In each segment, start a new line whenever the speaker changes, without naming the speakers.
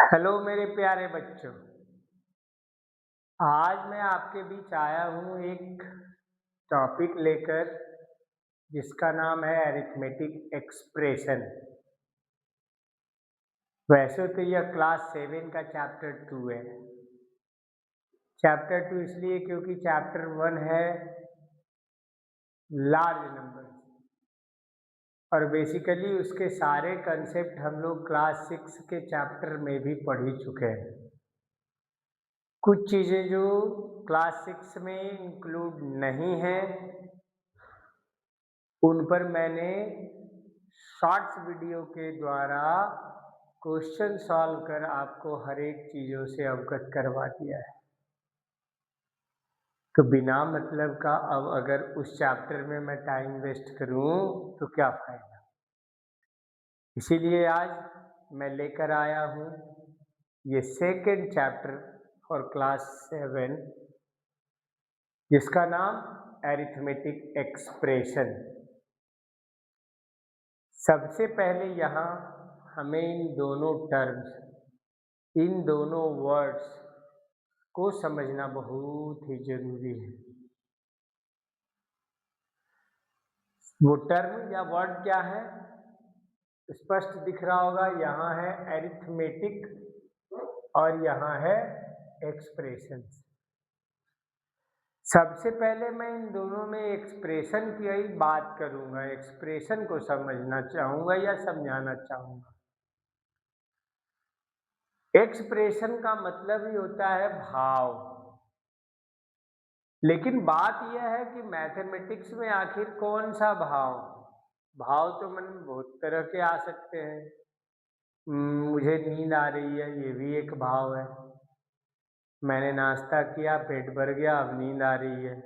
Hello मेरे प्यारे बच्चों। आज मैं आपके बीच आया हूँ एक टॉपिक लेकर जिसका नाम है अरिथमेटिक एक्सप्रेशन। वैसे तो यह क्लास 7 का चैप्टर 2 है। चैप्टर 2 इसलिए क्योंकि चैप्टर 1 है लार्ज नंबर और बेसिकली उसके सारे कंसेप्ट हम लोग क्लास 6 के चैप्टर में भी पढ़ ही चुके हैं। कुछ चीज़ें जो क्लास 6 में इंक्लूड नहीं है उन पर मैंने शॉर्ट्स वीडियो के द्वारा क्वेश्चन सॉल्व कर आपको हर एक चीज़ों से अवगत करवा दिया है। तो बिना मतलब का अब अगर उस चैप्टर में मैं टाइम वेस्ट करूं तो क्या फ़ायदा। इसीलिए आज मैं लेकर आया हूं ये सेकंड चैप्टर फॉर क्लास 7 जिसका नाम अरिथमेटिक एक्सप्रेशन। सबसे पहले यहाँ हमें इन दोनों वर्ड्स को समझना बहुत ही जरूरी है। वो टर्म या वर्ड क्या है स्पष्ट दिख रहा होगा। यहाँ है अरिथमेटिक और यहाँ है एक्सप्रेशन। सबसे पहले मैं इन दोनों में एक्सप्रेशन की ही बात करूंगा, एक्सप्रेशन को समझना चाहूंगा या समझाना चाहूंगा। एक्सप्रेशन का मतलब ही होता है भाव। लेकिन बात यह है कि मैथमेटिक्स में आखिर कौन सा भाव। भाव तो मन में बहुत तरह के आ सकते हैं। मुझे नींद आ रही है, ये भी एक भाव है। मैंने नाश्ता किया, पेट भर गया, अब नींद आ रही है।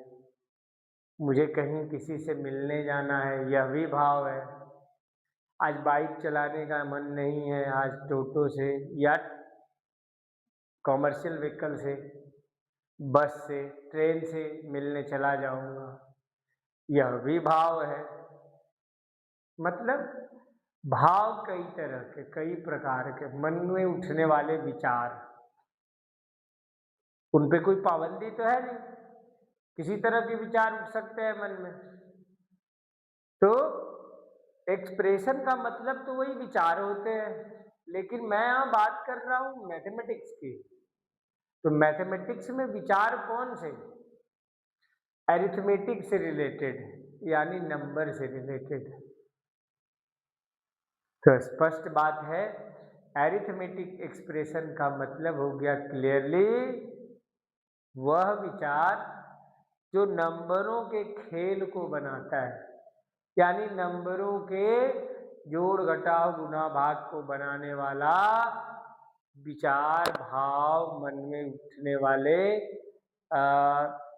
मुझे कहीं किसी से मिलने जाना है, यह भी भाव है। आज बाइक चलाने का मन नहीं है, आज टोटो से या कॉमर्शियल व्हीकल से, बस से, ट्रेन से मिलने चला जाऊंगा, यह भी भाव है। मतलब भाव कई तरह के, कई प्रकार के मन में उठने वाले विचार, उन पे कोई पाबंदी तो है नहीं, किसी तरह के विचार उठ सकते हैं मन में। तो एक्सप्रेशन का मतलब तो वही विचार होते हैं। लेकिन मैं यहाँ बात कर रहा हूँ मैथमेटिक्स की। तो मैथमेटिक्स में विचार कौन से? अरिथमेटिक से रिलेटेड, यानी नंबर से रिलेटेड। तो स्पष्ट बात है, अरिथमेटिक एक्सप्रेशन का मतलब हो गया क्लियरली वह विचार जो नंबरों के खेल को बनाता है, यानी नंबरों के जोड़ घटाव गुणा भाग को बनाने वाला विचार, भाव, मन में उठने वाले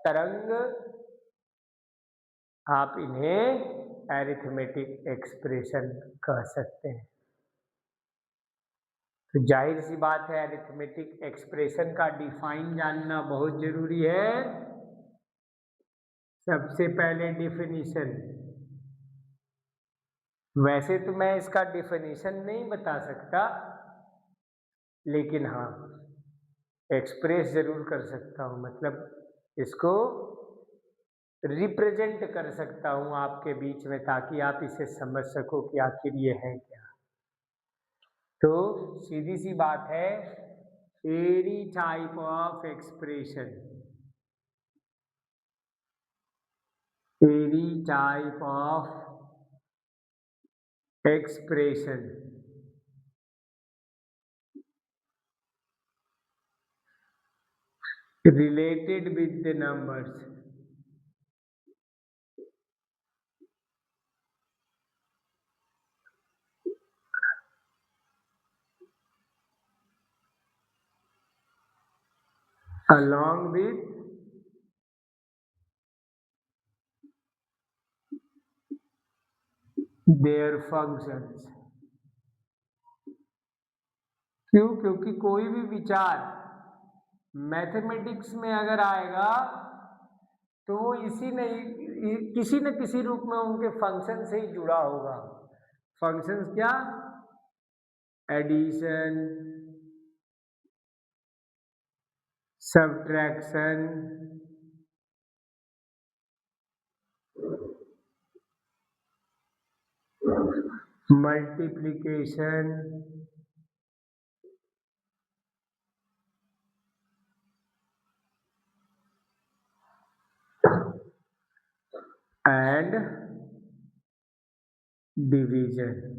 तरंग, आप इन्हें अरिथमेटिक एक्सप्रेशन कह सकते हैं। तो जाहिर सी बात है अरिथमेटिक एक्सप्रेशन का डिफाइन जानना बहुत जरूरी है। सबसे पहले डिफिनीशन। वैसे तो मैं इसका डिफिनीशन नहीं बता सकता, लेकिन हाँ एक्सप्रेस जरूर कर सकता हूँ। मतलब इसको रिप्रेजेंट कर सकता हूँ आपके बीच में, ताकि आप इसे समझ सको कि आखिर ये है क्या। तो सीधी सी बात है, any type of expression, any type of expression related with the numbers along with their functions। क्यों? क्योंकि कोई भी विचार मैथमेटिक्स में अगर आएगा तो वो किसी न किसी रूप में उनके फंक्शन से ही जुड़ा होगा। फंक्शंस क्या? Addition, subtraction, multiplication, and division.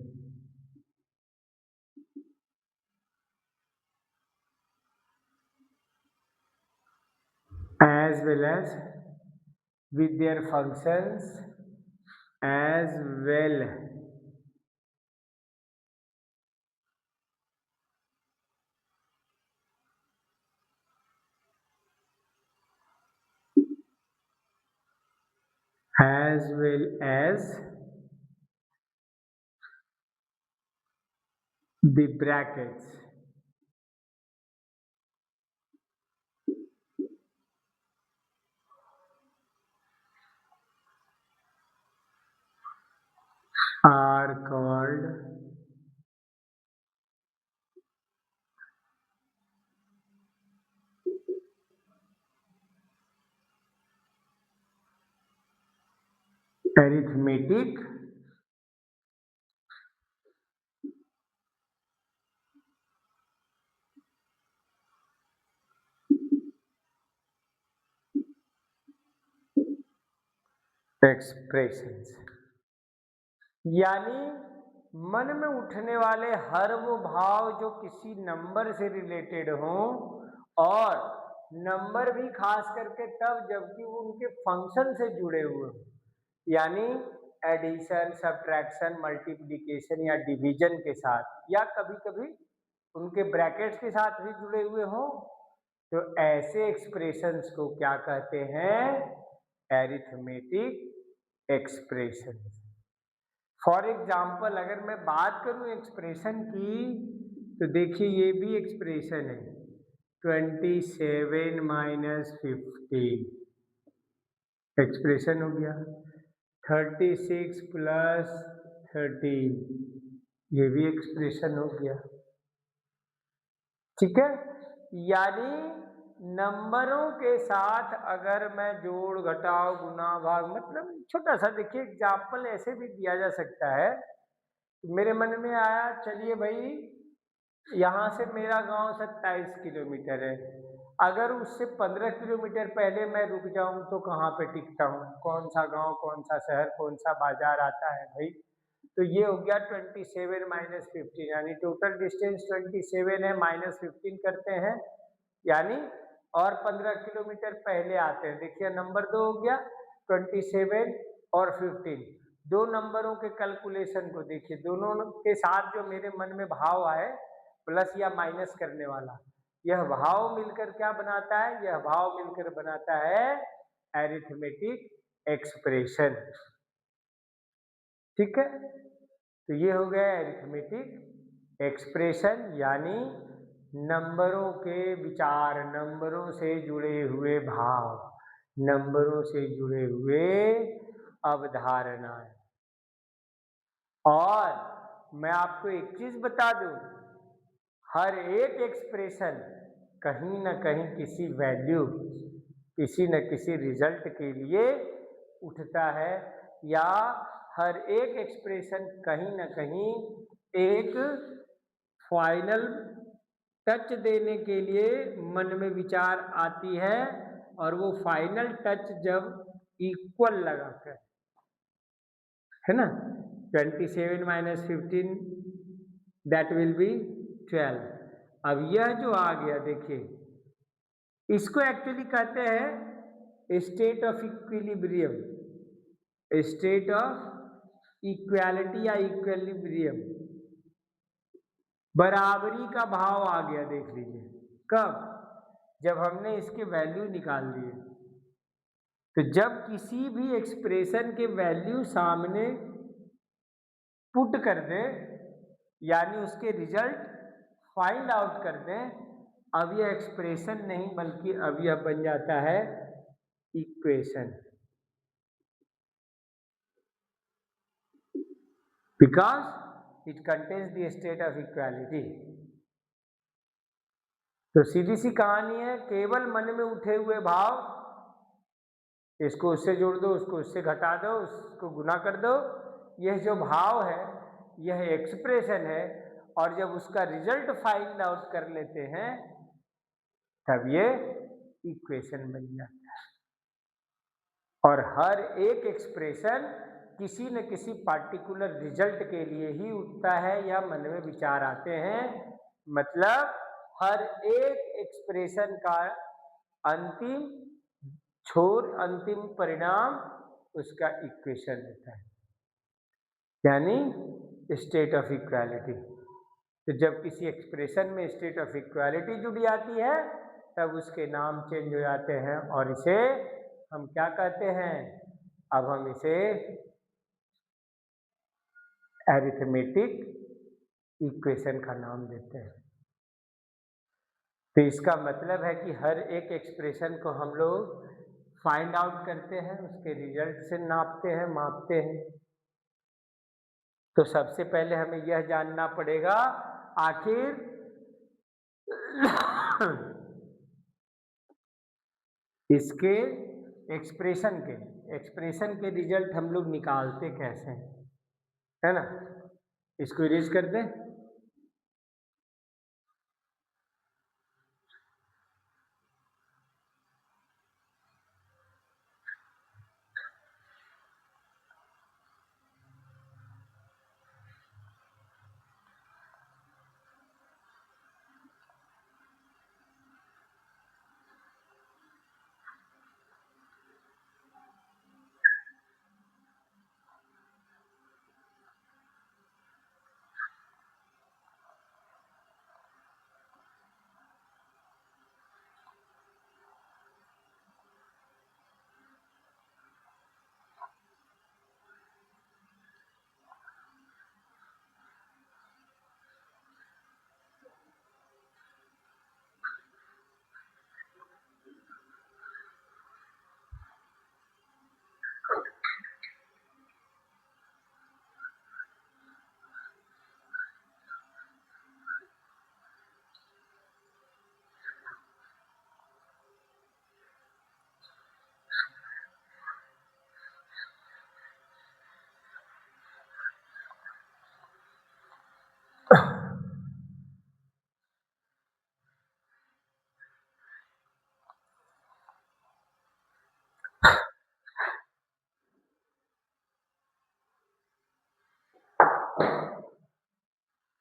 As well as with their functions as well. As well as the brackets. Are called arithmetic expressions. यानी मन में उठने वाले हर वो भाव जो किसी नंबर से रिलेटेड हो, और नंबर भी खास करके तब जबकि वो उनके फंक्शन से जुड़े हुए हो, यानी एडिशन, सब्ट्रैक्शन, मल्टीप्लिकेशन या डिवीजन के साथ, या कभी कभी उनके ब्रैकेट्स के साथ भी जुड़े हुए हो, तो ऐसे एक्सप्रेशंस को क्या कहते हैं? Arithmetic expression. फॉर एग्जाम्पल अगर मैं बात करूं एक्सप्रेशन की, तो देखिए ये भी एक्सप्रेशन है, 27 माइनस 15 एक्सप्रेशन हो गया, 36 प्लस 13 ये भी एक्सप्रेशन हो गया। ठीक है, यानी नंबरों के साथ अगर मैं जोड़, घटाव, गुना, भाग, मतलब छोटा सा देखिए एग्जाम्पल ऐसे भी दिया जा सकता है। मेरे मन में आया, चलिए भाई यहाँ से मेरा गांव 27 किलोमीटर है, अगर उससे 15 किलोमीटर पहले मैं रुक जाऊं तो कहाँ पे टिकता हूँ? कौन सा गांव, कौन सा शहर, कौन सा बाजार आता है भाई? तो ये हो गया 27 माइनस 15, यानी टोटल डिस्टेंस 27 है, माइनस 15 करते हैं, यानी और 15 किलोमीटर पहले आते हैं। देखिए नंबर 2 हो गया 27 और 15, दो नंबरों के कैलकुलेशन को देखिए, दोनों के साथ जो मेरे मन में भाव आए, प्लस या माइनस करने वाला, यह भाव मिलकर क्या बनाता है? यह भाव मिलकर बनाता है अरिथमेटिक एक्सप्रेशन। ठीक है, तो ये हो गया अरिथमेटिक एक्सप्रेशन, यानी नंबरों के विचार, नंबरों से जुड़े हुए भाव, नंबरों से जुड़े हुए अवधारणाएं। और मैं आपको एक चीज बता दूं, हर एक एक्सप्रेशन कहीं ना कहीं किसी वैल्यू, किसी न किसी रिजल्ट के लिए उठता है, या हर एक एक्सप्रेशन कहीं ना कहीं एक फाइनल टच देने के लिए मन में विचार आती है, और वो फाइनल टच जब इक्वल लगाकर, है ना, 27 माइनस 15 दैट विल बी 12। अब यह जो आ गया देखिए, इसको एक्चुअली कहते हैं state of equilibrium, state of equality या इक्विलिब्रियम, बराबरी का भाव आ गया। देख लीजिए कब? जब हमने इसके वैल्यू निकाल दिए। तो जब किसी भी एक्सप्रेशन के वैल्यू सामने पुट कर दें, यानी उसके रिजल्ट फाइंड आउट कर दें, अब यह एक्सप्रेशन नहीं बल्कि अब यह बन जाता है equation, because it contains the state of equality. तो सीधी सी कहानी है, केवल मन में उठे हुए भाव, इसको उससे जोड़ दो, उसको उससे घटा दो, उसको गुना कर दो, यह जो भाव है यह एक्सप्रेशन है, और जब उसका रिजल्ट फाइंड आउट कर लेते हैं तब ये इक्वेशन बन जाता है। और हर एक एक्सप्रेशन किसी न किसी पार्टिकुलर रिजल्ट के लिए ही उठता है या मन में विचार आते हैं, मतलब हर एक एक्सप्रेशन का अंतिम छोर, अंतिम परिणाम उसका इक्वेशन रहता है, यानी स्टेट ऑफ इक्वालिटी। तो जब किसी एक्सप्रेशन में स्टेट ऑफ इक्वालिटी जुड़ जाती है तब उसके नाम चेंज हो जाते हैं, और इसे हम क्या कहते हैं? अब हम इसे अरिथमेटिक इक्वेशन का नाम देते हैं। तो इसका मतलब है कि हर एक एक्सप्रेशन को हम लोग फाइंड आउट करते हैं, उसके रिजल्ट से नापते हैं, मापते हैं। तो सबसे पहले हमें यह जानना पड़ेगा आखिर इसके एक्सप्रेशन के रिजल्ट हम लोग निकालते कैसे हैं, है ना? इसको इरेज कर दें।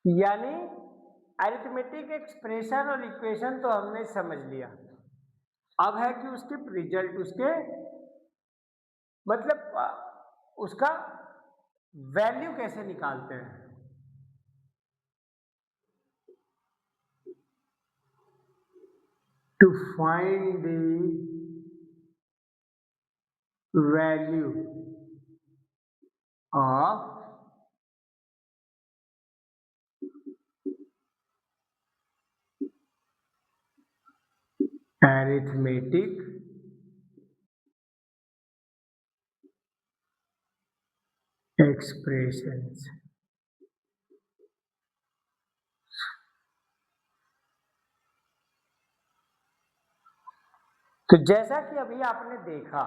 यानी अरिथमेटिक एक्सप्रेशन और इक्वेशन तो हमने समझ लिया। अब है कि उसके रिजल्ट, उसके मतलब उसका वैल्यू कैसे निकालते हैं। To find the value of arithmetic expressions। तो जैसा कि अभी आपने देखा,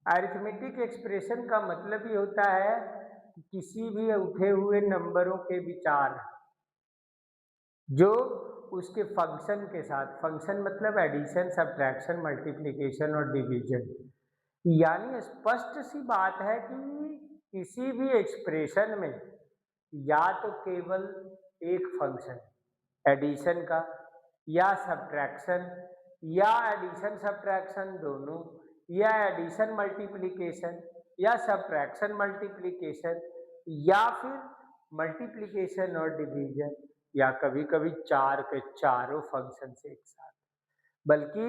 अरिथमेटिक एक्सप्रेशन का मतलब ही होता है कि किसी भी उठे हुए नंबरों के विचार जो उसके फंक्शन के साथ, फंक्शन मतलब एडिशन, सब्ट्रैक्शन, मल्टीप्लिकेशन और डिवीजन, यानी स्पष्ट सी बात है कि किसी भी एक्सप्रेशन में या तो केवल एक फंक्शन एडिशन का, या सब्ट्रैक्शन, या एडिशन सब्ट्रैक्शन दोनों, या एडिशन मल्टीप्लिकेशन, या सब्ट्रैक्शन मल्टीप्लिकेशन, या फिर मल्टीप्लिकेशन और डिवीजन, या कभी कभी चार के चारों फंक्शन से एक साथ। बल्कि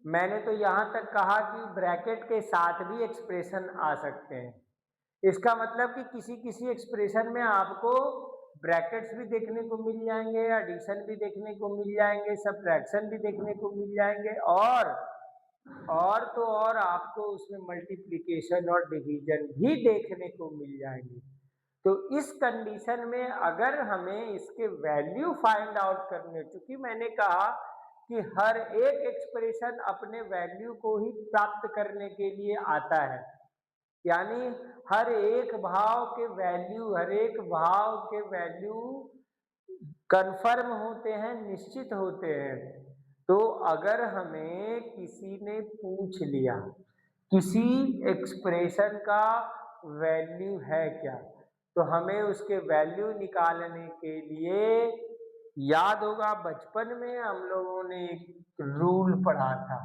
मैंने तो यहाँ तक कहा कि ब्रैकेट के साथ भी एक्सप्रेशन आ सकते हैं। इसका मतलब कि किसी किसी एक्सप्रेशन में आपको ब्रैकेट्स भी देखने को मिल जाएंगे, एडिशन भी देखने को मिल जाएंगे, सब्ट्रैक्शन भी देखने को मिल जाएंगे, और तो और आपको उसमें मल्टीप्लिकेशन और डिवीजन भी देखने को मिल जाएंगे। तो इस कंडीशन में अगर हमें इसके वैल्यू फाइंड आउट करने, चूंकि मैंने कहा कि हर एक एक्सप्रेशन अपने वैल्यू को ही प्राप्त करने के लिए आता है। यानी हर एक भाव के वैल्यू कन्फर्म होते हैं, निश्चित होते हैं। तो अगर हमें किसी ने पूछ लिया किसी एक्सप्रेशन का वैल्यू है क्या, तो हमें उसके वैल्यू निकालने के लिए याद होगा बचपन में हम लोगों ने एक रूल पढ़ा था,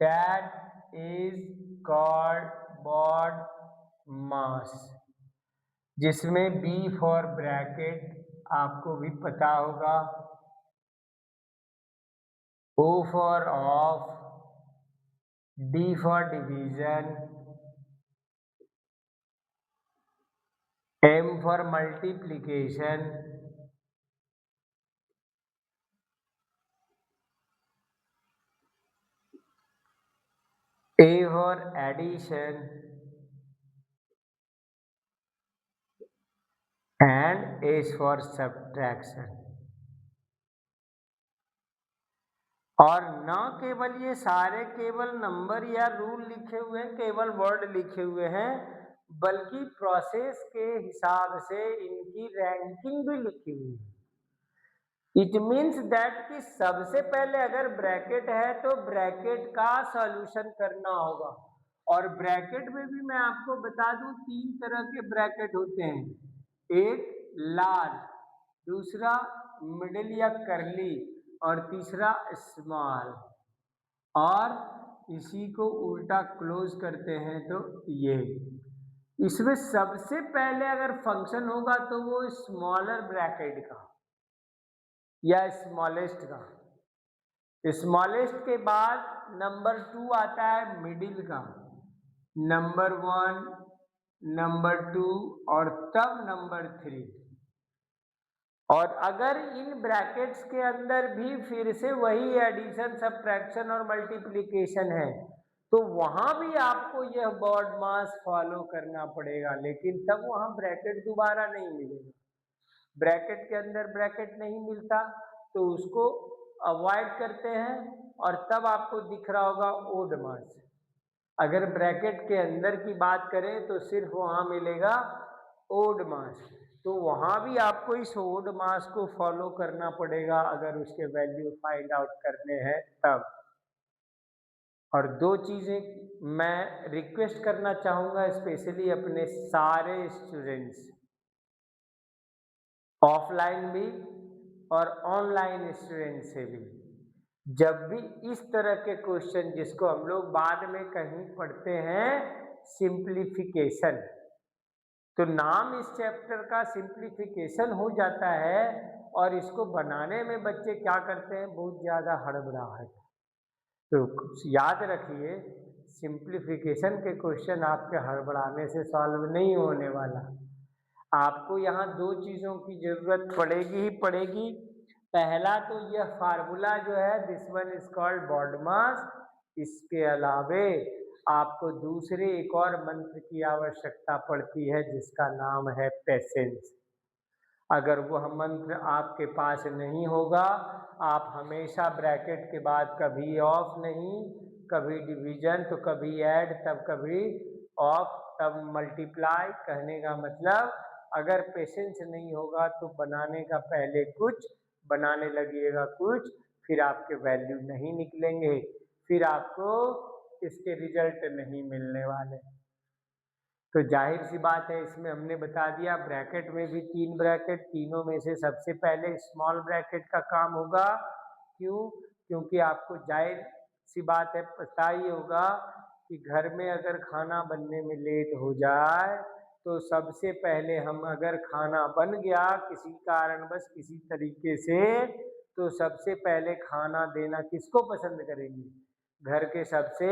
that is called BODMAS, जिसमें बी फॉर ब्रैकेट आपको भी पता होगा, O for of, D for division, M for multiplication, A for addition and S for subtraction. और न केवल ये सारे केवल नंबर या रूल लिखे हुए हैं, केवल वर्ड लिखे हुए हैं, बल्कि प्रोसेस के हिसाब से इनकी रैंकिंग भी लिखी हुई है। इट मीन्स दैट कि सबसे पहले अगर ब्रैकेट है तो ब्रैकेट का सॉल्यूशन करना होगा। और ब्रैकेट में भी मैं आपको बता दूं 3 तरह के ब्रैकेट होते हैं, एक लार्ज, दूसरा मिडिल या करली, और तीसरा स्मॉल। और इसी को उल्टा क्लोज करते हैं तो ये, इसमें सबसे पहले अगर फंक्शन होगा तो वो स्मॉलर ब्रैकेट का या स्मॉलेस्ट का, स्मॉलेस्ट के बाद नंबर 2 आता है मिडिल का, नंबर 1, नंबर 2 और तब नंबर 3। और अगर इन ब्रैकेट्स के अंदर भी फिर से वही एडिशन, सब्ट्रैक्शन और मल्टीप्लिकेशन है, तो वहां भी आपको यह बॉड मास फॉलो करना पड़ेगा, लेकिन तब वहां ब्रैकेट दोबारा नहीं मिलेगा। ब्रैकेट के अंदर ब्रैकेट नहीं मिलता तो उसको अवॉइड करते हैं, और तब आपको दिख रहा होगा ओड मास। अगर ब्रैकेट के अंदर की बात करें तो सिर्फ वहां मिलेगा ओड मास, तो वहां भी आपको इस ओड मास को फॉलो करना पड़ेगा अगर उसके वैल्यू फाइंड आउट करने हैं तब। और दो चीजें मैं रिक्वेस्ट करना चाहूंगा स्पेशली अपने सारे स्टूडेंट्स, ऑफलाइन भी और ऑनलाइन स्टूडेंट से भी, जब भी इस तरह के क्वेश्चन जिसको हम लोग बाद में कहीं पढ़ते हैं सिंप्लीफिकेशन, तो नाम इस चैप्टर का सिंप्लीफिकेशन हो जाता है, और इसको बनाने में बच्चे क्या करते हैं, बहुत ज्यादा हड़बड़ाहट। तो याद रखिए सिंप्लीफिकेशन के क्वेश्चन आपके हड़बड़ाने से सॉल्व नहीं होने वाला। आपको यहाँ दो चीजों की जरूरत पड़ेगी ही पड़ेगी। पहला तो यह फार्मूला जो है this one is called BODMAS, इसके अलावे आपको दूसरे एक और मंत्र की आवश्यकता पड़ती है जिसका नाम है पेशेंस। अगर वह मंत्र आपके पास नहीं होगा, आप हमेशा ब्रैकेट के बाद कभी ऑफ नहीं, कभी डिवीजन तो कभी ऐड, तब कभी ऑफ, तब मल्टीप्लाई। कहने का मतलब अगर पेशेंस नहीं होगा तो बनाने का पहले कुछ, बनाने लगिएगा कुछ, फिर आपके वैल्यू नहीं निकलेंगे, फिर आपको इसके रिजल्ट नहीं मिलने वाले। तो जाहिर सी बात है इसमें हमने बता दिया ब्रैकेट में भी 3 ब्रैकेट, तीनों में से सबसे पहले स्मॉल ब्रैकेट का काम होगा। क्यों? क्योंकि आपको जाहिर सी बात है पता ही होगा कि घर में अगर खाना बनने में लेट हो जाए तो सबसे पहले हम, अगर खाना बन गया किसी कारणवश किसी तरीके से, तो सबसे पहले खाना देना किसको पसंद करेंगे? घर के सबसे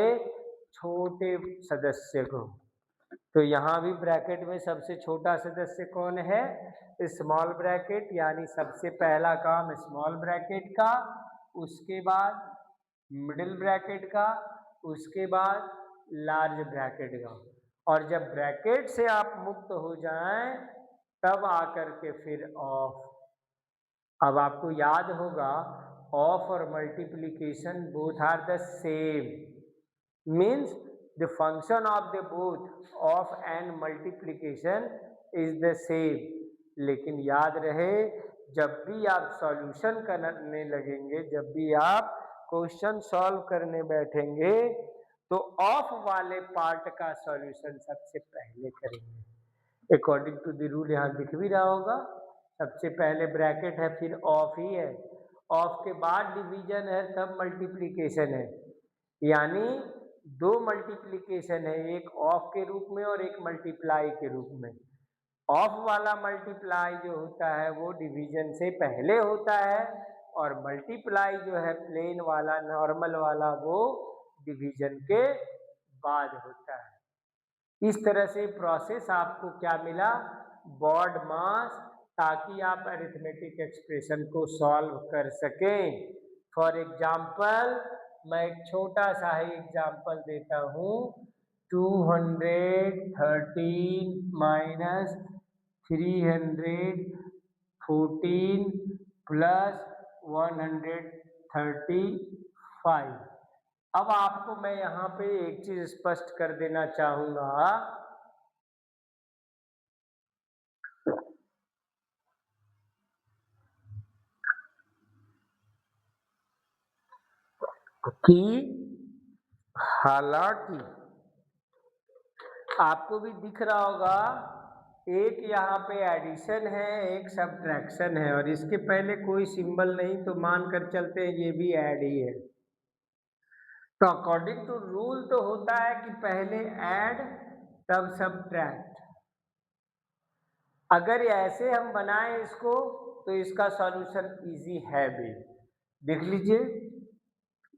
छोटे सदस्य को। तो यहाँ भी ब्रैकेट में सबसे छोटा सदस्य कौन है? स्मॉल ब्रैकेट, यानी सबसे पहला काम स्मॉल ब्रैकेट का, उसके बाद मिडिल ब्रैकेट का, उसके बाद लार्ज ब्रैकेट का। और जब ब्रैकेट से आप मुक्त हो जाएं तब आकर के फिर ऑफ। अब आपको याद होगा of or multiplication both are the same, means the function of the both of and multiplication is the same. लेकिन याद रहे, जब भी आप सॉल्यूशन करने लगेंगे, जब भी आप क्वेश्चन सॉल्व करने बैठेंगे, तो ऑफ वाले पार्ट का सॉल्यूशन सबसे पहले करेंगे। अकॉर्डिंग टू द रूल यहाँ दिख भी रहा होगा, सबसे पहले ब्रैकेट है, फिर ऑफ ही है, ऑफ के बाद डिवीजन है, तब मल्टीप्लीकेशन है। यानी दो मल्टीप्लीकेशन है, एक ऑफ के रूप में और एक मल्टीप्लाई के रूप में। ऑफ वाला मल्टीप्लाई जो होता है वो डिवीजन से पहले होता है, और मल्टीप्लाई जो है प्लेन वाला नॉर्मल वाला वो डिवीजन के बाद होता है। इस तरह से प्रोसेस आपको क्या मिला, बॉड मास, ताकि आप अरिथमेटिक एक्सप्रेशन को सॉल्व कर सकें। फॉर एग्जाम्पल मैं एक छोटा सा ही एग्जाम्पल देता हूँ, 213 माइनस 314 प्लस 135। अब आपको मैं यहाँ पे एक चीज स्पष्ट कर देना चाहूंगा कि हालांकि आपको भी दिख रहा होगा, एक यहाँ पे एडिशन है, एक सब्ट्रैक्शन है, और इसके पहले कोई सिंबल नहीं, तो मानकर चलते हैं ये भी ऐड ही है। तो अकॉर्डिंग टू रूल तो होता है कि पहले ऐड तब सब्ट्रैक्ट। अगर ऐसे हम बनाएं इसको, तो इसका सॉल्यूशन इजी है भी। देख लीजिए,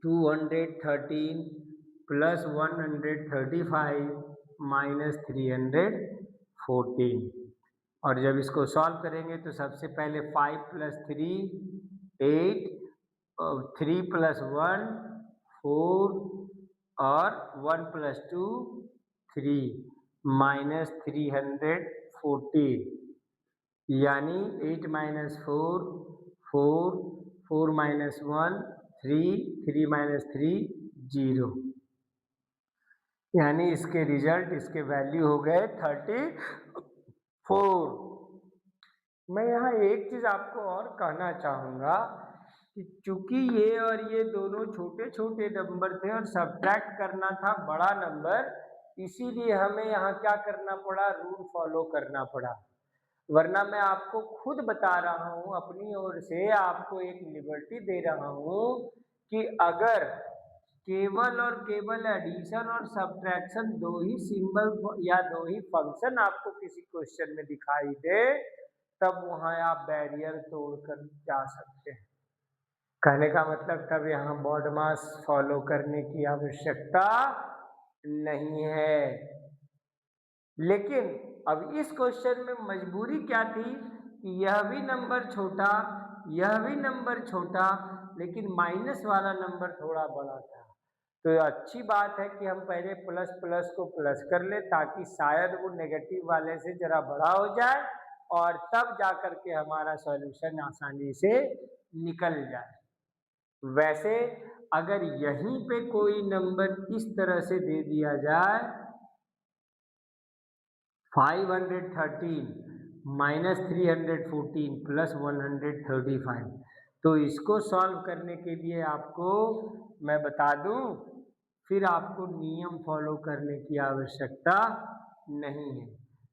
213 प्लस 135 माइनस 314, और जब इसको सॉल्व करेंगे तो सबसे पहले 5 प्लस 3 8, 3 प्लस 1 4, और 1 प्लस 2 3, माइनस 314, यानी 8 माइनस 4 4, 4 माइनस 1 3, 3 माइनस 3 0, यानी इसके रिजल्ट, इसके वैल्यू हो गए 34। मैं यहाँ एक चीज आपको और कहना चाहूंगा कि चूंकि ये और ये दोनों छोटे छोटे नंबर थे और सब्ट्रैक्ट करना था बड़ा नंबर, इसीलिए हमें यहाँ क्या करना पड़ा, रूल फॉलो करना पड़ा। वरना मैं आपको खुद बता रहा हूँ, अपनी ओर से आपको एक लिबर्टी दे रहा हूँ कि अगर केवल और केवल एडिशन और सब्ट्रैक्शन दो ही सिंबल या दो ही फंक्शन आपको किसी क्वेश्चन में दिखाई दे, तब वहां आप बैरियर तोड़कर जा सकते हैं। कहने का मतलब तब यहाँ बॉड मास फॉलो करने की आवश्यकता नहीं है। लेकिन अब इस क्वेश्चन में मजबूरी क्या थी कि यह भी नंबर छोटा, यह भी नंबर छोटा, लेकिन माइनस वाला नंबर थोड़ा बड़ा था। तो अच्छी बात है कि हम पहले प्लस प्लस को प्लस कर ले, ताकि शायद वो नेगेटिव वाले से जरा बड़ा हो जाए, और तब जाकर के हमारा सॉल्यूशन आसानी से निकल जाए। वैसे अगर यहीं पे कोई नंबर इस तरह से दे दिया जाए, 513 माइनस 314 प्लस 135, तो इसको सॉल्व करने के लिए आपको मैं बता दूं, फिर आपको नियम फॉलो करने की आवश्यकता नहीं है।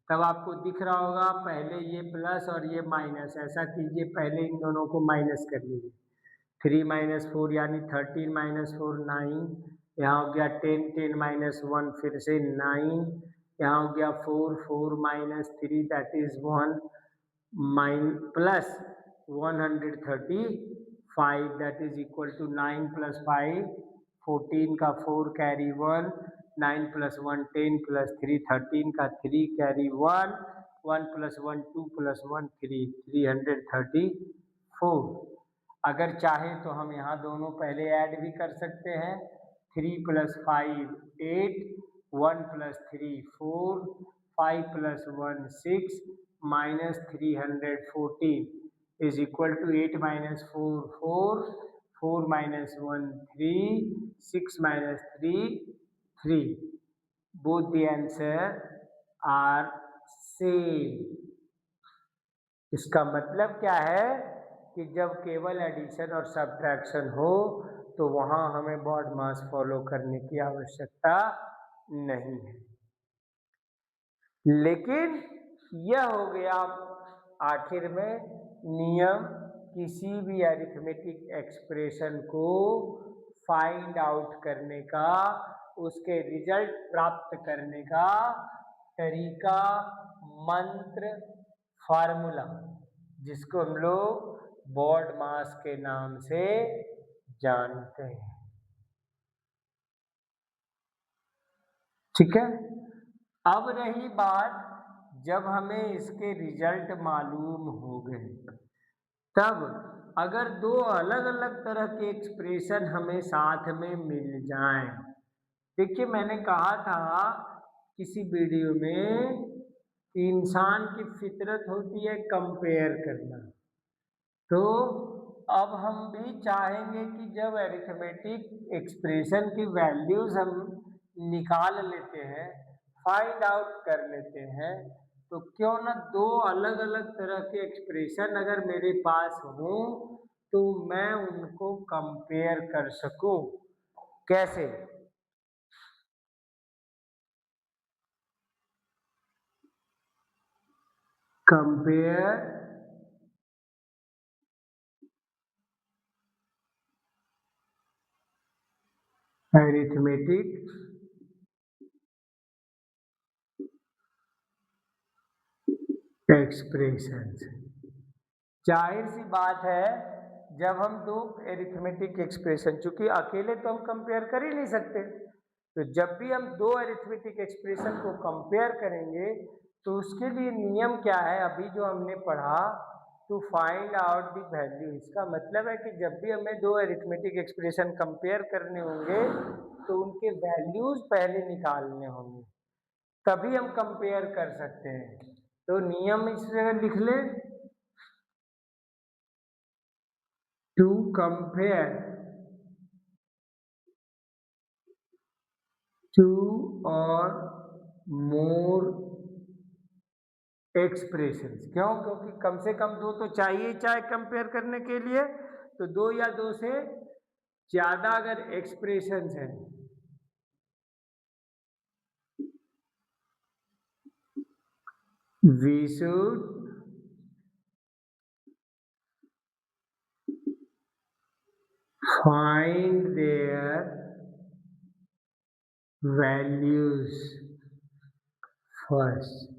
तब आपको दिख रहा होगा, पहले ये प्लस और ये माइनस, ऐसा कीजिए, पहले इन दोनों को माइनस कर लीजिए। 3 माइनस 4 यानी 13 माइनस 4 9, यहाँ हो गया 10, 10 माइनस 1 फिर से 9, यहाँ हो गया 4, 4 minus 3 that is 1, plus 135 that is equal to 9 plus 5 14 का 4 कैरी 1, 9 प्लस 1 10 प्लस 3 13 का 3 कैरी 1, 1 प्लस 1 2 प्लस 1 3, 334। अगर चाहे तो हम यहाँ दोनों पहले ऐड भी कर सकते हैं, 3 plus 5 8, 1 plus 3 4, 5 plus 1 6, minus 314 is equal to 8 minus 4 4, 4 minus 1 3, 6 minus 3 3. Both the answer are same. इसका मतलब क्या है कि जब केवल एडिशन और सब्ट्रैक्शन हो तो वहां हमें बॉड मास फॉलो करने की आवश्यकता नहीं है। लेकिन यह हो गया आखिर में नियम किसी भी अरिथमेटिक एक्सप्रेशन को फाइंड आउट करने का, उसके रिजल्ट प्राप्त करने का तरीका, मंत्र, फार्मूला, जिसको हम लोग बॉड मास के नाम से जानते हैं। ठीक है। अब रही बात, जब हमें इसके रिजल्ट मालूम हो गए, तब अगर दो अलग अलग तरह के एक्सप्रेशन हमें साथ में मिल जाएं, देखिए मैंने कहा था किसी वीडियो में कि इंसान की फितरत होती है कंपेयर करना। तो अब हम भी चाहेंगे कि जब अरिथमेटिक एक्सप्रेशन की वैल्यूज हम निकाल लेते हैं, फाइंड आउट कर लेते हैं, तो क्यों ना दो अलग अलग तरह के एक्सप्रेशन अगर मेरे पास हो तो मैं उनको कंपेयर कर सकूं। कैसे? Compare arithmetic expression. जाहिर सी बात है, जब हम दो अरिथमेटिक एक्सप्रेशन, चूंकि अकेले तो हम कंपेयर कर ही नहीं सकते, तो जब भी हम दो अरिथमेटिक एक्सप्रेशन को कंपेयर करेंगे तो उसके लिए नियम क्या है, अभी जो हमने पढ़ा, to find out the value. इसका मतलब है कि जब भी हमें दो अरिथमेटिक एक्सप्रेशन कंपेयर करने होंगे तो उनके वैल्यूज पहले निकालने होंगे, तभी हम कंपेयर कर सकते हैं। तो नियम इस जगह लिख ले, टू कंपेयर टू और मोर एक्सप्रेशंस। क्यों? क्योंकि कम से कम दो तो चाहिए ही चाहिए कंपेयर करने के लिए, तो दो या दो से ज्यादा अगर एक्सप्रेशंस हैं we should find their values first,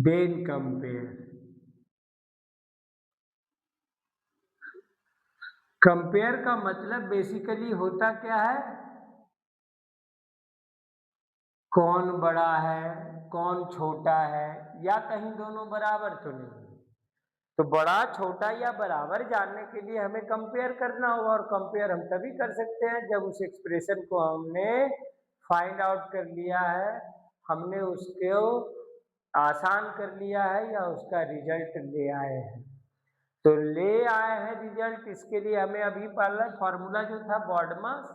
then compare. Compare का मतलब बेसिकली होता क्या है, कौन बड़ा है कौन छोटा है, या कहीं दोनों बराबर तो नहीं। तो बड़ा छोटा या बराबर जानने के लिए हमें कंपेयर करना होगा, और कंपेयर हम तभी कर सकते हैं जब उस एक्सप्रेशन को हमने फाइंड आउट कर लिया है, हमने उसको आसान कर लिया है, या उसका रिजल्ट ले आए हैं। तो ले आए हैं रिजल्ट, इसके लिए हमें अभी पहला फॉर्मूला जो था बॉड मास,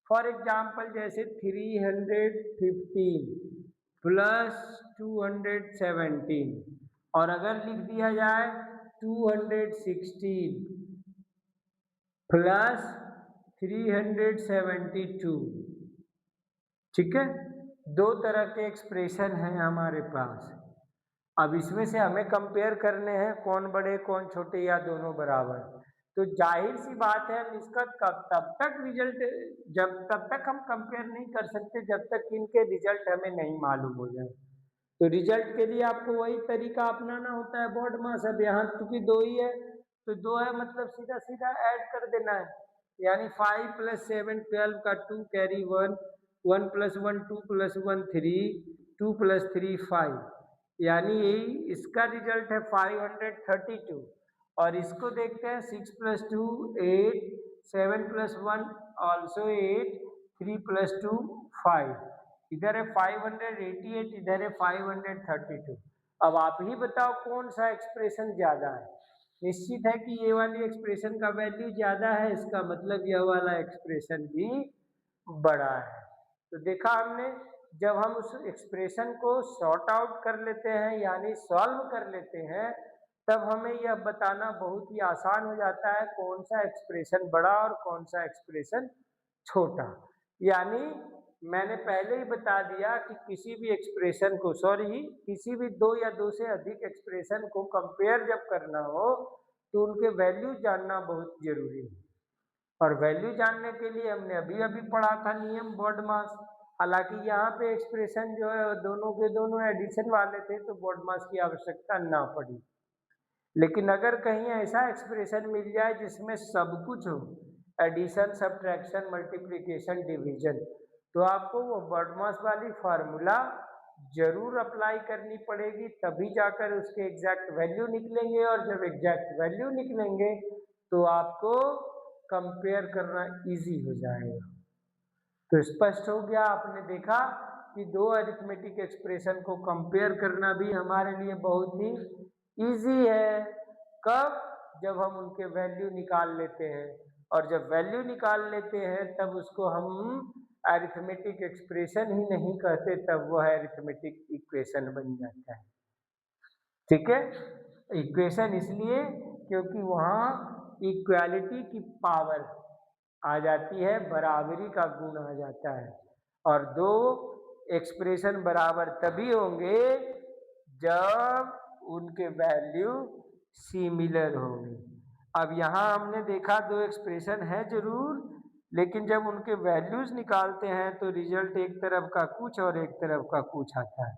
फॉर एग्जाम्पल जैसे 315 प्लस 217, और अगर लिख दिया जाए 216 प्लस 372, ठीक है। दो तरह के एक्सप्रेशन हैं हमारे पास। अब इसमें से हमें कंपेयर करने हैं कौन बड़े कौन छोटे या दोनों बराबर। तो जाहिर सी बात है, हम इसका तब तक रिजल्ट, जब तब तक हम कंपेयर नहीं कर सकते जब तक इनके रिजल्ट हमें नहीं मालूम हो जाए। तो रिजल्ट के लिए आपको वही तरीका अपनाना होता है बॉड मास। अब यहाँ क्योंकि दो ही है तो दो है मतलब सीधा सीधा ऐड कर देना है, यानी 5 + 7 12 का 2 कैरी 1, 1 + 1 2 + 1 3, 2 + 3 5, यानी यही इसका रिजल्ट है 532। और इसको देखते हैं 6 + 2 8, 7 + 1 ऑल्सो 8, 3 + 2 5, इधर है 588, इधर है 532। अब आप ही बताओ कौन सा एक्सप्रेशन ज्यादा है। निश्चित है कि ये वाली एक्सप्रेशन का वैल्यू ज्यादा है, इसका मतलब यह वाला एक्सप्रेशन भी बड़ा है। तो देखा हमने, जब हम उस एक्सप्रेशन को सॉर्ट आउट कर लेते हैं यानी सॉल्व कर लेते हैं, तब हमें यह बताना बहुत ही आसान हो जाता है कौन सा एक्सप्रेशन बड़ा और कौन सा एक्सप्रेशन छोटा। यानी मैंने पहले ही बता दिया कि किसी भी एक्सप्रेशन को, सॉरी, किसी भी दो या दो से अधिक एक्सप्रेशन को कंपेयर जब करना हो तो उनके वैल्यू जानना बहुत जरूरी है। और वैल्यू जानने के लिए हमने अभी अभी पढ़ा था नियम बॉडमास। हालांकि यहाँ पे एक्सप्रेशन जो है दोनों के दोनों एडिशन वाले थे तो बॉडमास की आवश्यकता ना पड़ी। लेकिन अगर कहीं ऐसा एक्सप्रेशन मिल जाए जिसमें सब कुछ हो, एडिशन, सब्ट्रैक्शन, मल्टीप्लिकेशन, डिवीजन, तो आपको वो बॉडमास वाली फार्मूला जरूर अप्लाई करनी पड़ेगी, तभी जाकर उसके एग्जैक्ट वैल्यू निकलेंगे। और जब एग्जैक्ट वैल्यू निकलेंगे तो आपको कंपेयर करना इजी हो जाएगा। तो स्पष्ट हो गया, आपने देखा कि दो अरिथमेटिक एक्सप्रेशन को कंपेयर करना भी हमारे लिए बहुत ही इजी है। कब? जब हम उनके वैल्यू निकाल लेते हैं, और जब वैल्यू निकाल लेते हैं तब उसको हम अरिथमेटिक एक्सप्रेशन ही नहीं कहते, तब वह अरिथमेटिक इक्वेशन बन जाता है। ठीक है, इक्वेशन इसलिए क्योंकि वहां इक्वालिटी की पावर आ जाती है, बराबरी का गुण आ जाता है। और दो एक्सप्रेशन बराबर तभी होंगे जब उनके वैल्यू सिमिलर होंगे। अब यहाँ हमने देखा दो एक्सप्रेशन है जरूर, लेकिन जब उनके वैल्यूज निकालते हैं तो रिजल्ट एक तरफ का कुछ और एक तरफ का कुछ आता है।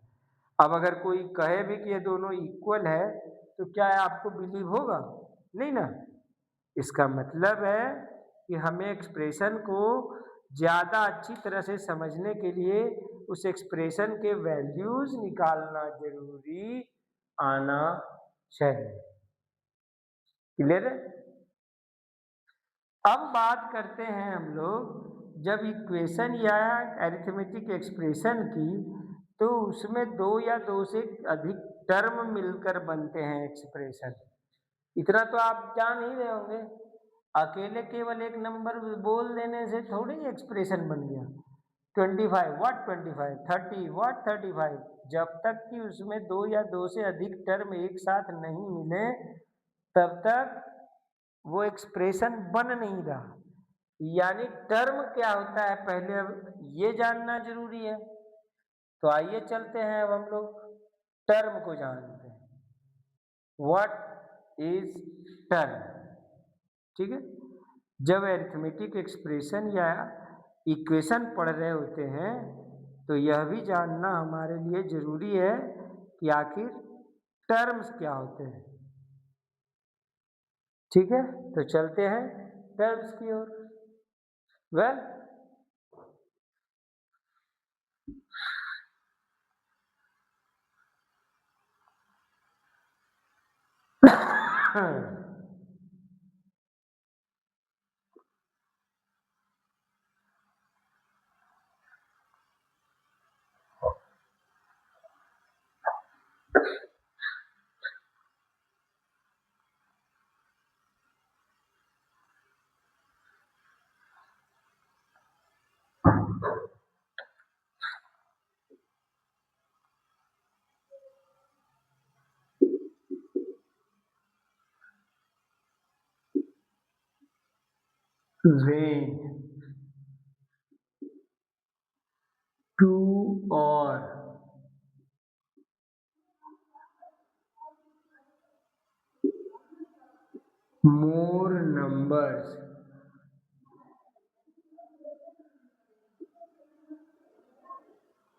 अब अगर कोई कहे भी कि ये दोनों इक्वल है तो क्या आपको बिलीव होगा? नहीं ना। इसका मतलब है कि हमें एक्सप्रेशन को ज्यादा अच्छी तरह से समझने के लिए उस एक्सप्रेशन के वैल्यूज निकालना जरूरी आना चाहिए। क्लियर है? अब बात करते हैं हम लोग जब इक्वेशन या अरिथमेटिक एक्सप्रेशन की, तो उसमें दो या दो से अधिक टर्म मिलकर बनते हैं एक्सप्रेशन। इतना तो आप जान ही रहे होंगे, अकेले केवल एक नंबर बोल देने से थोड़ी एक्सप्रेशन बन गया। 25 व्हाट 25, 30 व्हाट 35, जब तक कि उसमें दो या दो से अधिक टर्म एक साथ नहीं मिले तब तक वो एक्सप्रेशन बन नहीं रहा। यानी टर्म क्या होता है पहले अब ये जानना जरूरी है। तो आइए चलते हैं, अब हम लोग टर्म को जानते हैं। What is term? ठीक है, जब अरिथमेटिक एक्सप्रेशन या इक्वेशन पढ़ रहे होते हैं तो यह भी जानना हमारे लिए जरूरी है कि आखिर टर्म्स क्या होते हैं। ठीक है, तो चलते हैं टर्म्स की ओर। वेल, रेन, टू और more numbers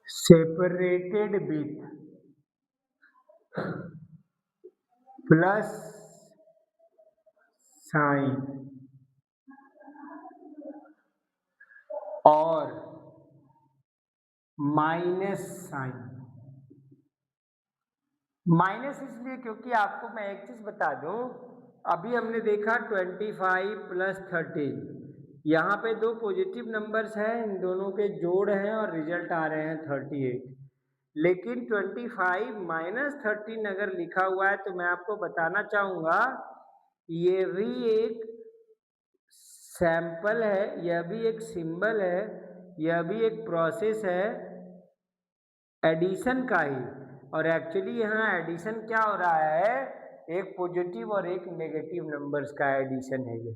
separated with plus sign और माइनस साइन। माइनस इसलिए क्योंकि आपको मैं एक चीज बता दूं, अभी हमने देखा 25 प्लस 13, यहाँ पे दो पॉजिटिव नंबर्स हैं, इन दोनों के जोड़ हैं और रिजल्ट आ रहे हैं 38। लेकिन 25 माइनस 13 अगर लिखा हुआ है तो मैं आपको बताना चाहूंगा ये भी एक सैंपल है, यह भी एक सिंबल है, यह भी एक प्रोसेस है एडिशन का ही। और एक्चुअली यहाँ एडिशन क्या हो रहा है, एक पॉजिटिव और एक नेगेटिव नंबर्स का एडिशन है ये।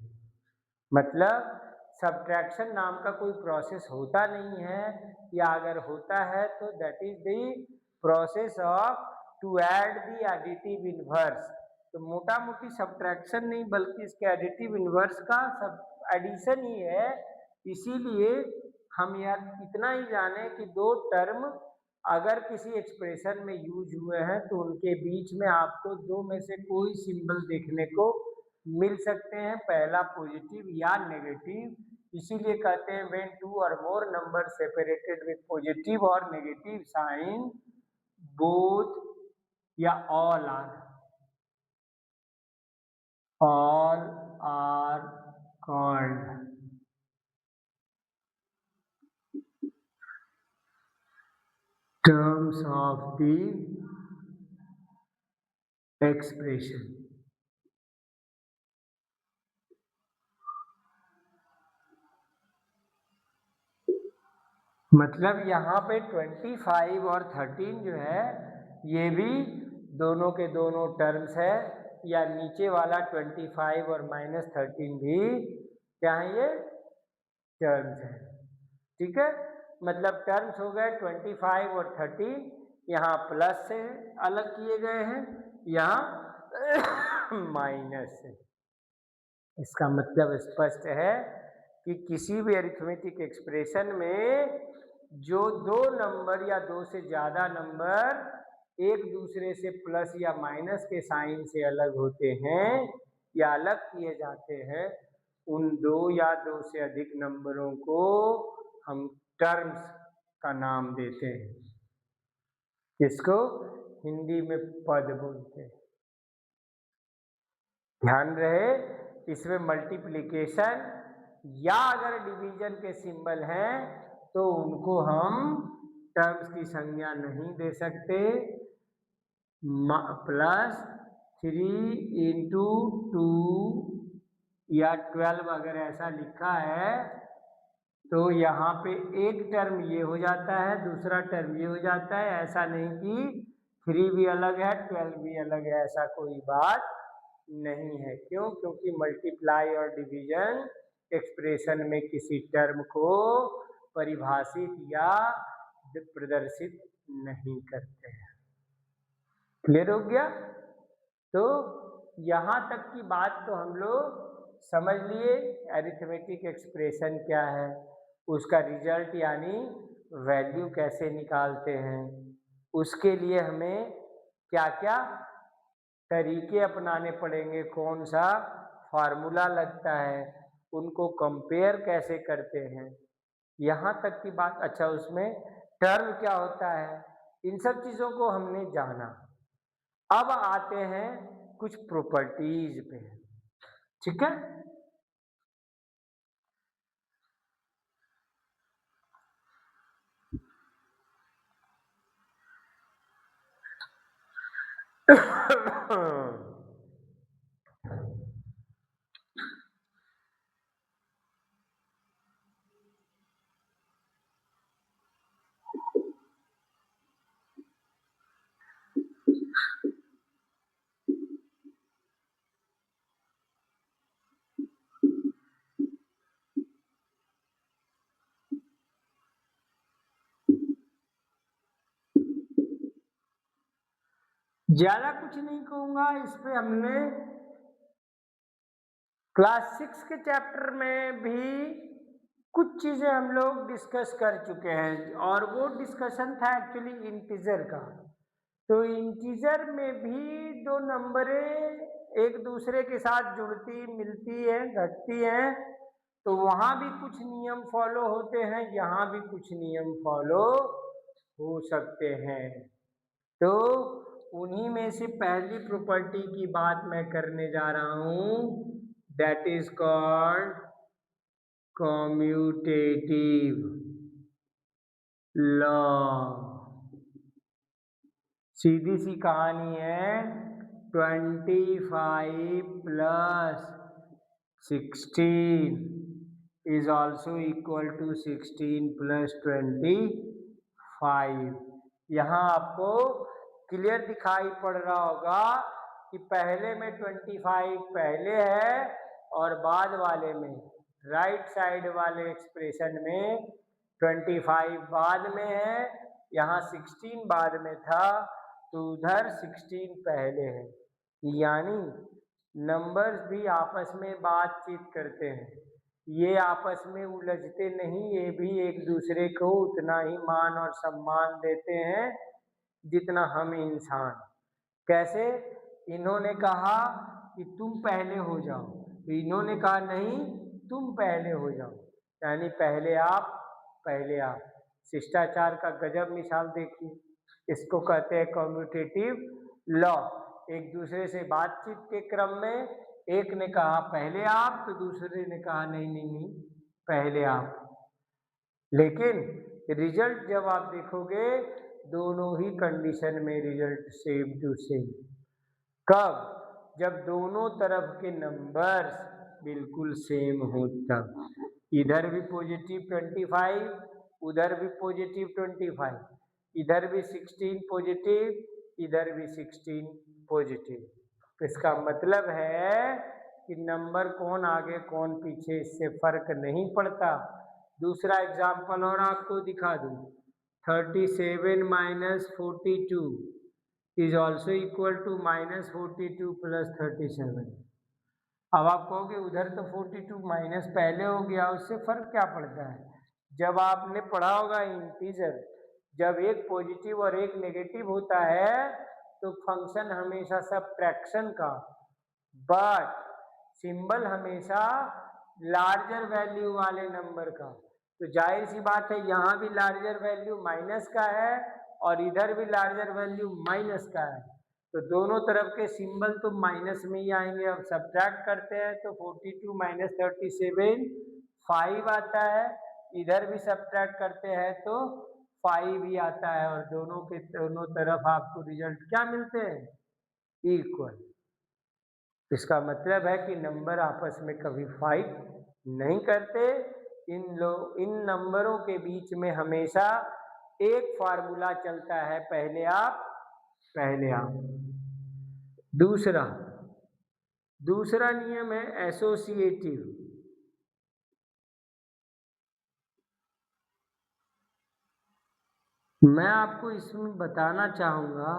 मतलब सब्ट्रैक्शन नाम का कोई प्रोसेस होता नहीं है, या अगर होता है तो that is the process of to add the additive inverse. तो मोटा मोटी सब्ट्रैक्शन नहीं बल्कि इसके एडिटिव इनवर्स का सब एडिशन ही है। इसीलिए हम यह इतना ही जाने कि दो टर्म अगर किसी एक्सप्रेशन में यूज हुए हैं तो उनके बीच में आपको दो में से कोई सिंबल देखने को मिल सकते हैं, पहला पॉजिटिव या नेगेटिव। इसीलिए कहते हैं व्हेन टू और मोर नंबर सेपरेटेड विद पॉजिटिव और नेगेटिव साइन बोथ या all are called terms of the expression। मतलब यहाँ पे 25 और 13 जो है ये भी दोनों के दोनों टर्म्स है, या नीचे वाला 25 और -13 भी क्या है, ये टर्म्स है। ठीक है, मतलब टर्म्स हो गए 25 और 13, यहाँ प्लस से अलग किए गए हैं, यहाँ माइनस से। इसका मतलब स्पष्ट है कि किसी भी अरिथमेटिक एक्सप्रेशन में जो दो नंबर या दो से ज्यादा नंबर एक दूसरे से प्लस या माइनस के साइन से अलग होते हैं या अलग किए जाते हैं, उन दो या दो से अधिक नंबरों को हम टर्म्स का नाम देते हैं, जिसको हिंदी में पद बोलते हैं। ध्यान रहे, इसमें मल्टीप्लिकेशन या अगर डिवीजन के सिंबल हैं तो उनको हम टर्म्स की संज्ञा नहीं दे सकते। +3 × 2 या 12 अगर ऐसा लिखा है तो यहाँ पे एक टर्म ये हो जाता है, दूसरा टर्म ये हो जाता है। ऐसा नहीं कि 3 भी अलग है 12 भी अलग है, ऐसा कोई बात नहीं है। क्यों? क्योंकि मल्टीप्लाई और डिवीजन एक्सप्रेशन में किसी टर्म को परिभाषित या प्रदर्शित नहीं करते हैं। क्लियर हो गया? तो यहाँ तक की बात तो हम लोग समझ लिए, अरिथमेटिक एक्सप्रेशन क्या है, उसका रिजल्ट यानी वैल्यू कैसे निकालते हैं, उसके लिए हमें क्या क्या तरीके अपनाने पड़ेंगे, कौन सा फार्मूला लगता है, उनको कंपेयर कैसे करते हैं, यहाँ तक की बात। अच्छा, उसमें टर्म क्या होता है, इन सब चीज़ों को हमने जाना। अब आते हैं कुछ प्रॉपर्टीज पे। ठीक है, ज्यादा कुछ नहीं कहूंगा इस पे। हमने क्लास 6 के चैप्टर में भी कुछ चीजें हम लोग डिस्कस कर चुके हैं, और वो डिस्कशन था एक्चुअली इंटीजर का। तो इंटीजर में भी दो नंबरें एक दूसरे के साथ जुड़ती मिलती हैं घटती हैं, तो वहाँ भी कुछ नियम फॉलो होते हैं, यहाँ भी कुछ नियम फॉलो हो सकते हैं। तो उन्हीं में से पहली प्रॉपर्टी की बात मैं करने जा रहा हूँ, that is called commutative law. सीधी सी कहानी है, 25 plus 16 is also equal to 16 plus 25। यहाँ आपको क्लियर दिखाई पड़ रहा होगा कि पहले में 25 पहले है और बाद वाले में राइट साइड वाले एक्सप्रेशन में 25 बाद में है, यहाँ 16 बाद में था तो उधर 16 पहले है। यानी नंबर्स भी आपस में बातचीत करते हैं, ये आपस में उलझते नहीं, ये भी एक दूसरे को उतना ही मान और सम्मान देते हैं जितना हम इंसान। कैसे? इन्होंने कहा कि तुम पहले हो जाओ, तो इन्होंने कहा नहीं तुम पहले हो जाओ, यानी पहले आप पहले आप। शिष्टाचार का गजब मिसाल देखिए, इसको कहते हैं कम्यूटेटिव लॉ। एक दूसरे से बातचीत के क्रम में एक ने कहा पहले आप तो दूसरे ने कहा नहीं नहीं नहीं पहले आप, लेकिन रिजल्ट जब आप देखोगे दोनों ही कंडीशन में रिजल्ट सेम टू सेम। कब? जब दोनों तरफ के नंबर्स बिल्कुल सेम हो तब। इधर भी पॉजिटिव 25, उधर भी पॉजिटिव 25, इधर भी 16 पॉजिटिव, इधर भी 16 पॉजिटिव। इसका मतलब है कि नंबर कौन आगे कौन पीछे इससे फर्क नहीं पड़ता। दूसरा एग्जाम्पल और आपको दिखा दूं, 37 minus 42 is also equal to minus 42 plus 37। अब आप कहोगे उधर तो 42 माइनस पहले हो गया, उससे फर्क क्या पड़ता है? जब आपने पढ़ा होगा इंटीजर, जब एक पॉजिटिव और एक नेगेटिव होता है तो फंक्शन हमेशा सबट्रैक्शन का, बट सिंबल हमेशा लार्जर वैल्यू वाले नंबर का। तो जाहिर सी बात है यहाँ भी लार्जर वैल्यू माइनस का है और इधर भी लार्जर वैल्यू माइनस का है, तो दोनों तरफ के सिंबल तो माइनस में ही आएंगे। अब सब्ट्रैक्ट करते हैं तो 42 माइनस 37 5 आता है, इधर भी सब्ट्रैक्ट करते हैं तो 5 ही आता है, और दोनों के दोनों तरफ आपको रिजल्ट क्या मिलते हैं? इक्वल। इसका मतलब है कि नंबर आपस में कभी फाइट नहीं करते। इन नंबरों के बीच में हमेशा एक फार्मूला चलता है, पहले आप पहले आप। दूसरा नियम है एसोसिएटिव। मैं आपको इसमें बताना चाहूंगा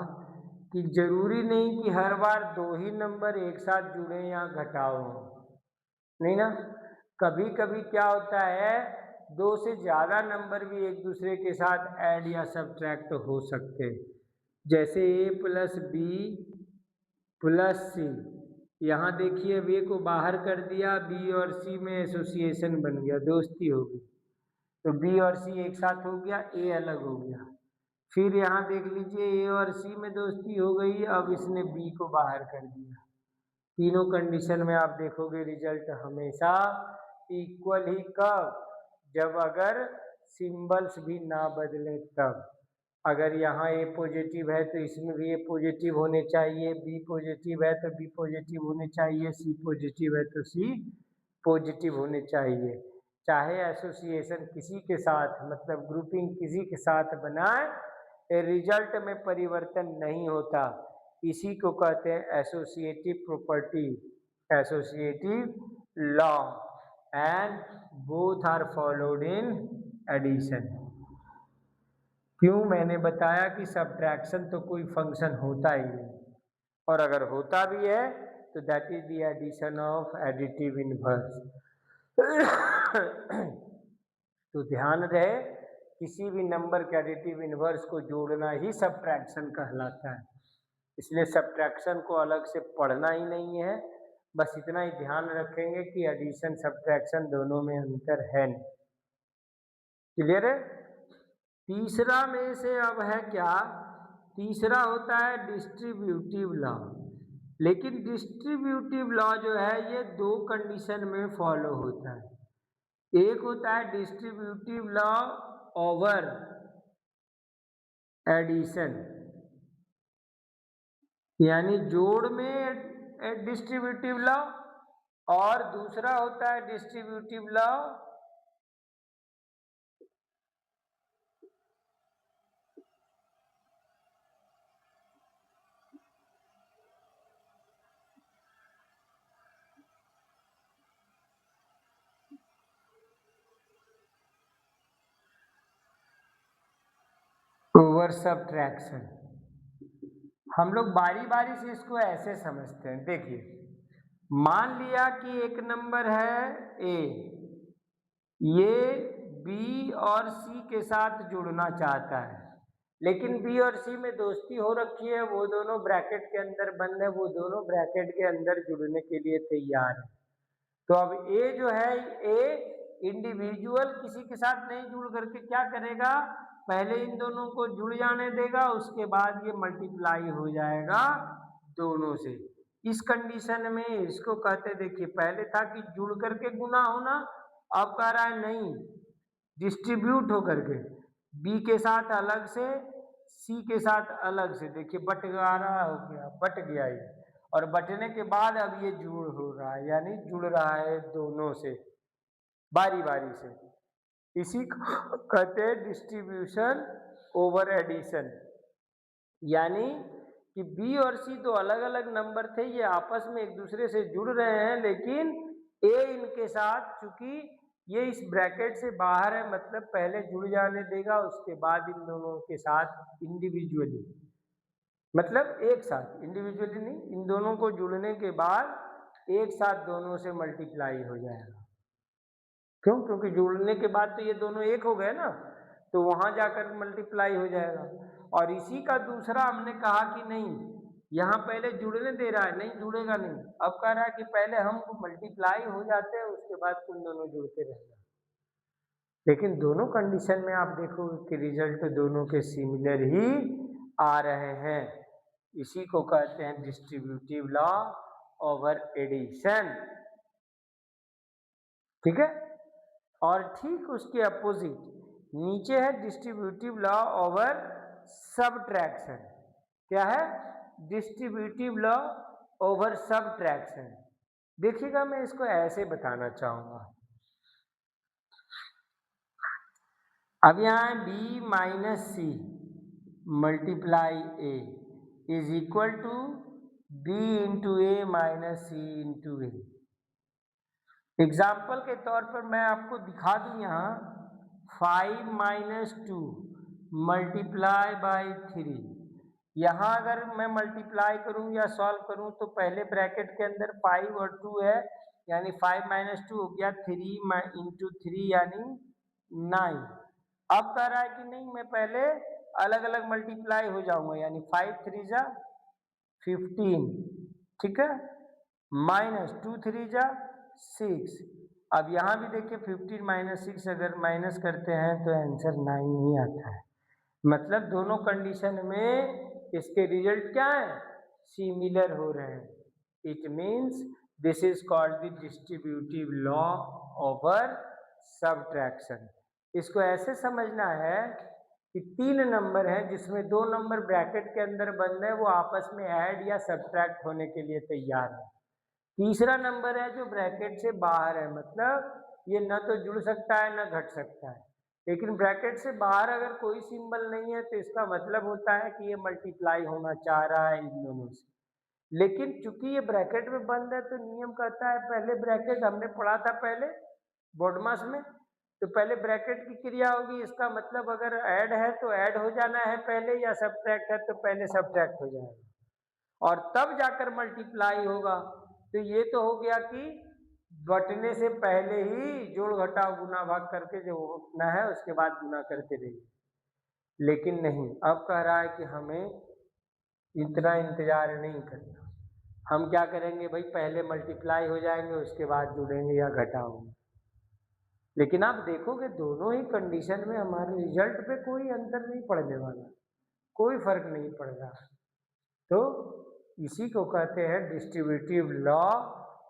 कि जरूरी नहीं कि हर बार दो ही नंबर एक साथ जुड़े या घटाओ हो, नहीं ना। कभी कभी क्या होता है, दो से ज्यादा नंबर भी एक दूसरे के साथ ऐड या सब्ट्रैक्ट हो सकते हैं। जैसे a प्लस बी प्लस सी, यहाँ देखिए अब a को बाहर कर दिया, b और c में एसोसिएशन बन गया, दोस्ती हो गई, तो b और c एक साथ हो गया, a अलग हो गया। फिर यहाँ देख लीजिए a और c में दोस्ती हो गई, अब इसने b को बाहर कर दिया। तीनों कंडीशन में आप देखोगे रिजल्ट हमेशा इक्वल ही। कब? जब अगर सिंबल्स भी ना बदले तब। अगर यहाँ ए पॉजिटिव है तो इसमें भी ए पॉजिटिव होने चाहिए, बी पॉजिटिव है तो बी पॉजिटिव होने चाहिए, सी पॉजिटिव है तो सी पॉजिटिव होने चाहिए। चाहे एसोसिएशन किसी के साथ, मतलब ग्रुपिंग किसी के साथ बनाए, रिजल्ट में परिवर्तन नहीं होता। इसी को कहते हैं associative property, associative law, and both are followed in addition. क्यों? मैंने बताया कि सब्ट्रैक्शन तो कोई फंक्शन होता ही नहीं, और अगर होता भी है तो that is the addition of additive inverse. तो ध्यान रहे, किसी भी नंबर के एडिटिव इनवर्स को जोड़ना ही सब्ट्रैक्शन कहलाता है। इसलिए सब्ट्रैक्शन को अलग से पढ़ना ही नहीं है, बस इतना ही ध्यान रखेंगे कि एडिशन सब्ट्रैक्शन दोनों में अंतर है। क्लियर है? तीसरा में से अब है क्या? तीसरा होता है डिस्ट्रीब्यूटिव लॉ। लेकिन डिस्ट्रीब्यूटिव लॉ जो है ये दो कंडीशन में फॉलो होता है। एक होता है डिस्ट्रीब्यूटिव लॉ ओवर एडिशन, यानी जोड़ में डिस्ट्रीब्यूटिव लॉ, और दूसरा होता है डिस्ट्रीब्यूटिव लॉ ओवर सब्ट्रैक्शन। हम लोग बारी बारी से इसको ऐसे समझते हैं। देखिए मान लिया कि एक नंबर है ए, ये बी और सी के साथ जुड़ना चाहता है, लेकिन बी और सी में दोस्ती हो रखी है, वो दोनों ब्रैकेट के अंदर बंद है, वो दोनों ब्रैकेट के अंदर जुड़ने के लिए तैयार है। तो अब ए जो है, ए इंडिविजुअल किसी के साथ नहीं जुड़ करके क्या करेगा, पहले इन दोनों को जुड़ जाने देगा, उसके बाद ये मल्टीप्लाई हो जाएगा दोनों से। इस कंडीशन में इसको कहते, देखिए पहले था कि जुड़ करके गुना होना, अब कह रहा है नहीं, डिस्ट्रीब्यूट होकर के बी के साथ अलग से, सी के साथ अलग से। देखिए बंटवारा हो गया, बट गया ये, और बटने के बाद अब ये जुड़ हो रहा है, यानी जुड़ रहा है दोनों से बारी बारी से। इसी को कहते हैं डिस्ट्रीब्यूशन ओवर एडिशन। यानी कि बी और सी तो अलग अलग नंबर थे, ये आपस में एक दूसरे से जुड़ रहे हैं, लेकिन ए इनके साथ, चूंकि ये इस ब्रैकेट से बाहर है, मतलब पहले जुड़ जाने देगा, उसके बाद इन दोनों के साथ इंडिविजुअली, मतलब एक साथ, इंडिविजुअली नहीं, इन दोनों को जुड़ने के बाद एक साथ दोनों से मल्टीप्लाई हो जाएगा। क्यों? क्योंकि जुड़ने के बाद तो ये दोनों एक हो गए ना, तो वहां जाकर मल्टीप्लाई हो जाएगा। और इसी का दूसरा हमने कहा कि नहीं, यहाँ पहले जुड़ने दे रहा है, नहीं जुड़ेगा नहीं, अब कह रहा है कि पहले हम मल्टीप्लाई हो जाते हैं, उसके बाद तुम दोनों जुड़ते रहना। लेकिन दोनों कंडीशन में आप देखोगे कि रिजल्ट दोनों के सिमिलर ही आ रहे हैं। इसी को कहते हैं डिस्ट्रीब्यूटिव लॉ ओवर एडिशन। ठीक है, और ठीक उसके अपोजिट नीचे है डिस्ट्रीब्यूटिव लॉ ओवर सबट्रैक्शन। क्या है? Distributive law over subtraction. देखिएगा मैं इसको ऐसे बताना चाहूंगा। अब यहाँ B minus C multiply A is equal to B into A minus C into A. Example के तौर पर मैं आपको दिखा दूं, यहाँ 5 माइनस 2 मल्टीप्लाई बाई 3। यहाँ अगर मैं मल्टीप्लाई करूँ या सॉल्व करूँ तो पहले ब्रैकेट के अंदर 5 और 2 है, यानी 5 माइनस 2 हो गया 3 इंटू 3 यानी 9। अब कह रहा है कि नहीं, मैं पहले अलग अलग मल्टीप्लाई हो जाऊंगा, यानी 5 3 जा 15, ठीक है, माइनस 2 3 जा 6। अब यहाँ भी देखिए 15 माइनस 6 अगर माइनस करते हैं तो आंसर 9 ही आता है। मतलब दोनों कंडीशन में इसके रिजल्ट क्या है, सिमिलर हो रहे हैं। It means this is called the distributive law over subtraction. इसको ऐसे समझना है कि 3 नंबर हैं जिसमें 2 नंबर ब्रैकेट के अंदर बंद है, वो आपस में ऐड या सब्ट्रैक्ट होने के लिए तैयार है। तीसरा नंबर है जो ब्रैकेट से बाहर है, मतलब ये न तो जुड़ सकता है न घट सकता है। लेकिन ब्रैकेट से बाहर अगर कोई सिंबल नहीं है तो इसका मतलब होता है कि ये मल्टीप्लाई होना चाह रहा है इन दोनों से। लेकिन चूंकि ये ब्रैकेट में बंद है तो नियम कहता है, पहले ब्रैकेट हमने पढ़ा था पहले बोर्ड मास में, तो पहले ब्रैकेट की क्रिया होगी, इसका मतलब अगर ऐड है तो ऐड हो जाना है पहले, या सब्ट्रैक्ट है तो पहले सब्ट्रैक्ट हो जाएगा, और तब जाकर मल्टीप्लाई होगा। तो ये तो हो गया कि बटने से पहले ही जोड़ घटाव गुना भाग करके जो होना है उसके बाद गुना करके रहिए। लेकिन नहीं, अब कह रहा है कि हमें इतना इंतजार नहीं करना, हम क्या करेंगे भाई, पहले मल्टीप्लाई हो जाएंगे उसके बाद जुड़ेंगे या घटाओगे। लेकिन आप देखोगे दोनों ही कंडीशन में हमारे रिजल्ट पे कोई अंतर नहीं पड़ने वाला, कोई फर्क नहीं पड़ रहा। तो इसी को कहते हैं distributive law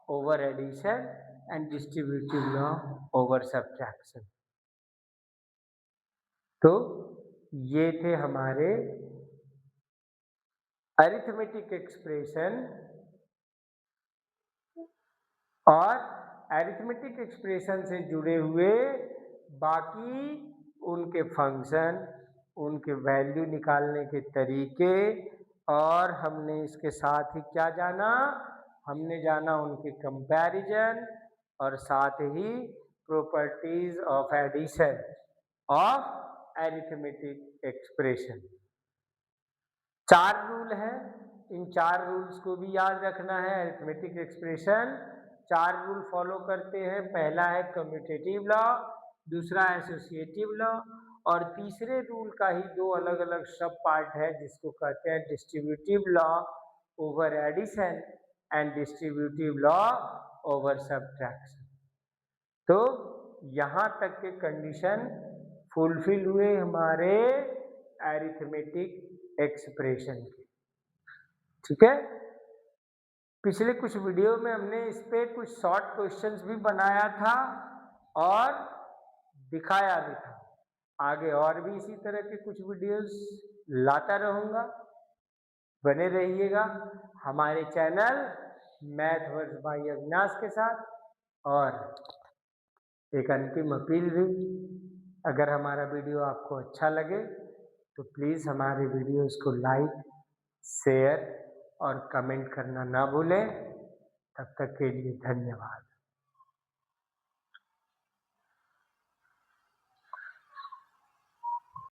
over addition and distributive law over subtraction. तो ये थे हमारे अरिथमेटिक एक्सप्रेशन और अरिथमेटिक एक्सप्रेशन से जुड़े हुए बाकी उनके फंक्शन, उनके वैल्यू निकालने के तरीके, और हमने इसके साथ ही क्या जाना, हमने जाना उनके कंपैरिजन और साथ ही properties of addition of arithmetic expression. 4 rule हैं, इन 4 रूल्स को भी याद रखना है। अरिथमेटिक एक्सप्रेशन 4 रूल फॉलो करते हैं। पहला है कम्यूटेटिव लॉ, दूसरा एसोसिएटिव लॉ, और तीसरे रूल का ही 2 अलग अलग सब पार्ट है जिसको कहते हैं distributive law over addition and distributive law over subtraction. तो यहाँ तक के कंडीशन फुलफिल हुए हमारे अरिथमेटिक एक्सप्रेशन के, ठीक है। पिछले कुछ वीडियो में हमने इस पे कुछ शॉर्ट क्वेश्चंस भी बनाया था और दिखाया भी था। आगे और भी इसी तरह के कुछ वीडियोस लाता रहूंगा, बने रहिएगा हमारे channel Math Verse by Avinash के साथ। और एक अंतिम अपील भी, अगर हमारा वीडियो आपको अच्छा लगे तो प्लीज़ हमारे वीडियोस को लाइक, शेयर और कमेंट करना ना भूलें। तब तक के लिए धन्यवाद।